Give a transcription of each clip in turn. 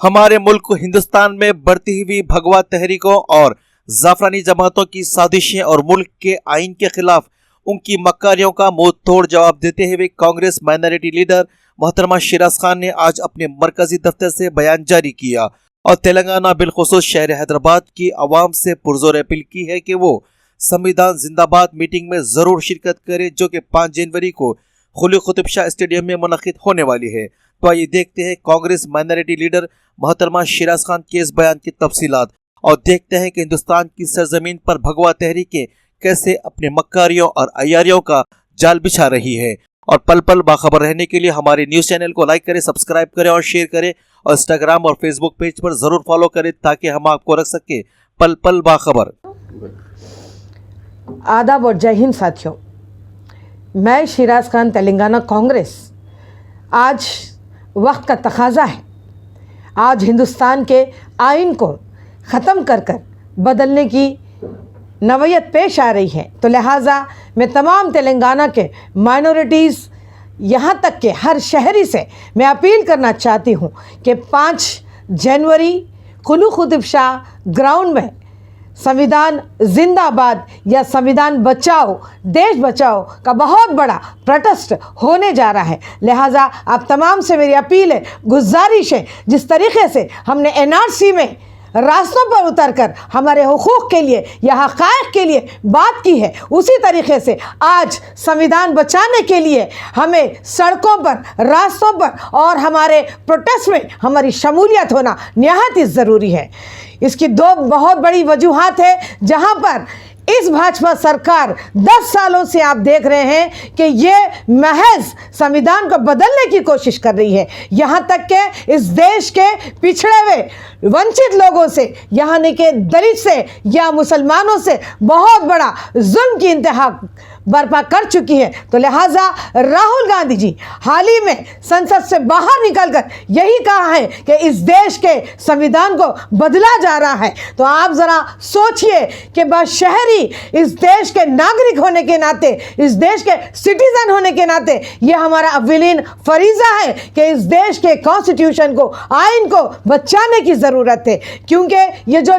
हमारे मुल्क को हिंदुस्तान में बढ़ती हुई भगवा तहरीकों और जाफरानी जमातों की साजिशें और मुल्क के आइन के खिलाफ उनकी मक्कारियों का मुंह तोड़ जवाब देते हुए कांग्रेस माइनॉरिटी लीडर मोहतरमा शिराज खान ने आज अपने मरकजी दफ्तर से बयान जारी किया और तेलंगाना बिलखुसूस शहर हैदराबाद की आवाम से पुरजोर अपील की है कि वो संविधान जिंदाबाद मीटिंग में जरूर शिरकत करे जो कि 5 जनवरी को खुली कुतुब शाह स्टेडियम में मुनक्किद होने वाली है। तो आइए देखते हैं कांग्रेस माइनॉरिटी लीडर मोहतरमा शिराज खान के इस बयान की तफसीलात और देखते हैं कि हिंदुस्तान की सरजमीन पर भगवा तहरीकें कैसे अपने मक्कारियों और अय्यारियों का जाल बिछा रही है। और पल पल बाखबर रहने के लिए हमारे न्यूज़ चैनल को लाइक करें, सब्सक्राइब करें और शेयर करें और इंस्टाग्राम और फेसबुक पेज पर ज़रूर फॉलो करें ताकि हम आपको रख सके पल पल बाखबर। आदाब और जय हिंद साथियों, मैं शिराज खान तेलंगाना कांग्रेस। आज वक्त का तकाजा है, आज हिंदुस्तान के आइन को ख़त्म कर कर बदलने की नवयत पेश आ रही है। तो लिहाजा मैं तमाम तेलंगाना के माइनॉरिटीज़ यहाँ तक के हर शहरी से मैं अपील करना चाहती हूँ कि 5 जनवरी खुली कुतुब शाह ग्राउंड में संविधान जिंदाबाद या संविधान बचाओ देश बचाओ का बहुत बड़ा प्रोटेस्ट होने जा रहा है। लिहाजा आप तमाम से मेरी अपील है, गुजारिश है, जिस तरीके से हमने एनआरसी में रास्तों पर उतरकर हमारे हुकूक के लिए या हक़ाइक़ के लिए बात की है, उसी तरीके से आज संविधान बचाने के लिए हमें सड़कों पर, रास्तों पर और हमारे प्रोटेस्ट में हमारी शमूलियत होना निहायत ही ज़रूरी है। इसकी 2 बहुत बड़ी वजूहात है जहां पर इस भाजपा सरकार 10 सालों से आप देख रहे हैं कि ये महज संविधान को बदलने की कोशिश कर रही है। यहाँ तक कि इस देश के पिछड़े हुए वंचित लोगों से, यहाँ के दलित से या मुसलमानों से बहुत बड़ा जुल्म की इंतहा बर्पा कर चुकी है। तो लिहाजा राहुल गांधी जी हाल ही में संसद से बाहर निकलकर यही कहा है कि इस देश के संविधान को बदला जा रहा है। तो आप ज़रा सोचिए कि शहरी इस देश के नागरिक होने के नाते, इस देश के सिटीजन होने के नाते ये हमारा अव्वलीन फरीज़ा है कि इस देश के कॉन्स्टिट्यूशन को, आइन को बचाने की ज़रूरत है। क्योंकि ये जो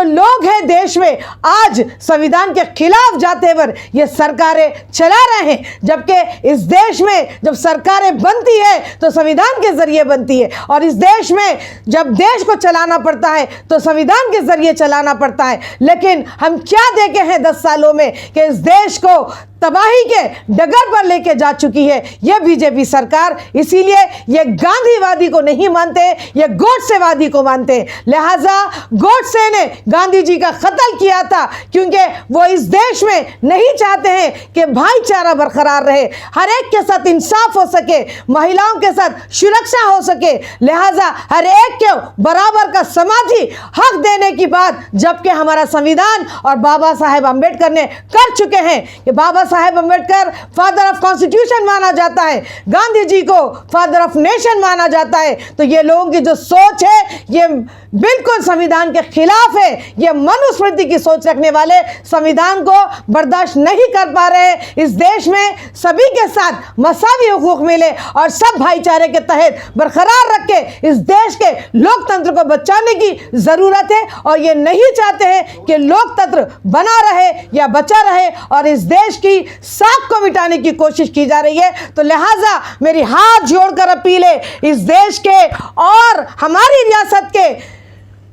लोग हैं देश में आज संविधान के खिलाफ जाते हुए ये सरकारें चला रहे हैं, जबकि इस देश में जब सरकारें बनती है तो संविधान के जरिए बनती है और इस देश में जब देश को चलाना पड़ता है तो संविधान के जरिए चलाना पड़ता है। लेकिन हम क्या देखे हैं 10 सालों में कि इस देश को तबाही के डगर पर लेके जा चुकी है यह बीजेपी सरकार। इसीलिए ये गांधीवादी को नहीं मानते, ये गोडसेवादी को मानते हैं। लिहाजा गोडसे ने गांधी जी का कत्ल किया था क्योंकि वो इस देश में नहीं चाहते हैं कि भाईचारा बरकरार रहे, हर एक के साथ इंसाफ हो सके, महिलाओं के साथ सुरक्षा हो सके। लिहाजा हर एक के बराबर का समाजी हक देने की बात जबकि हमारा संविधान और बाबा साहेब अम्बेडकर ने कर चुके हैं कि Baba Saheb Ambedkar father of constitution माना जाता है, गांधी जी को फादर ऑफ नेशन माना जाता है। तो ये लोगों की जो सोच है ये बिल्कुल संविधान के खिलाफ है। ये मनुस्मृति की सोच रखने वाले संविधान को बर्दाश्त नहीं कर पा रहे। इस देश में सभी के साथ मसावी हुकूक मिले और सब भाईचारे के तहत बरकरार रख के इस देश के लोकतंत्र को बचाने की ज़रूरत है और ये नहीं चाहते हैं कि लोकतंत्र बना रहे या बचा रहे और इस देश की साख को मिटाने की कोशिश की जा रही है। तो लिहाजा मेरी हाथ जोड़कर अपील है इस देश के और हमारी रियासत के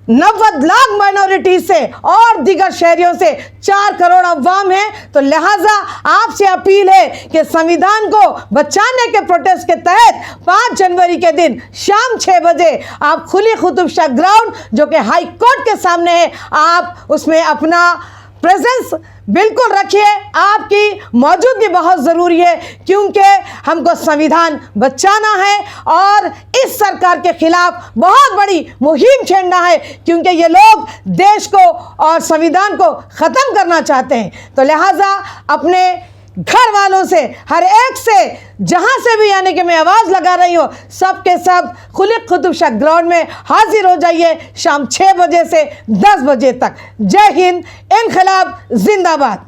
90 लाख माइनॉरिटी से और दीगर शहरियों से 4 करोड़ अवाम हैं। तो लिहाजा आपसे अपील है कि संविधान को बचाने के प्रोटेस्ट के तहत 5 जनवरी के दिन शाम 6 बजे आप खुली कुतुब शाह ग्राउंड जो कि हाई कोर्ट के सामने है, आप उसमें अपना प्रेजेंस बिल्कुल रखिए। आपकी मौजूदगी बहुत ज़रूरी है क्योंकि हमको संविधान बचाना है और इस सरकार के खिलाफ बहुत बड़ी मुहिम छेड़ना है क्योंकि ये लोग देश को और संविधान को ख़त्म करना चाहते हैं। तो लिहाजा अपने घर वालों से, हर एक से, जहां से भी यानी कि मैं आवाज़ लगा रही हूँ, सब के सब खुली कुतुब शाह ग्राउंड में हाजिर हो जाइए शाम 6 बजे से 10 बजे तक। जय हिंद, इनकलाब जिंदाबाद।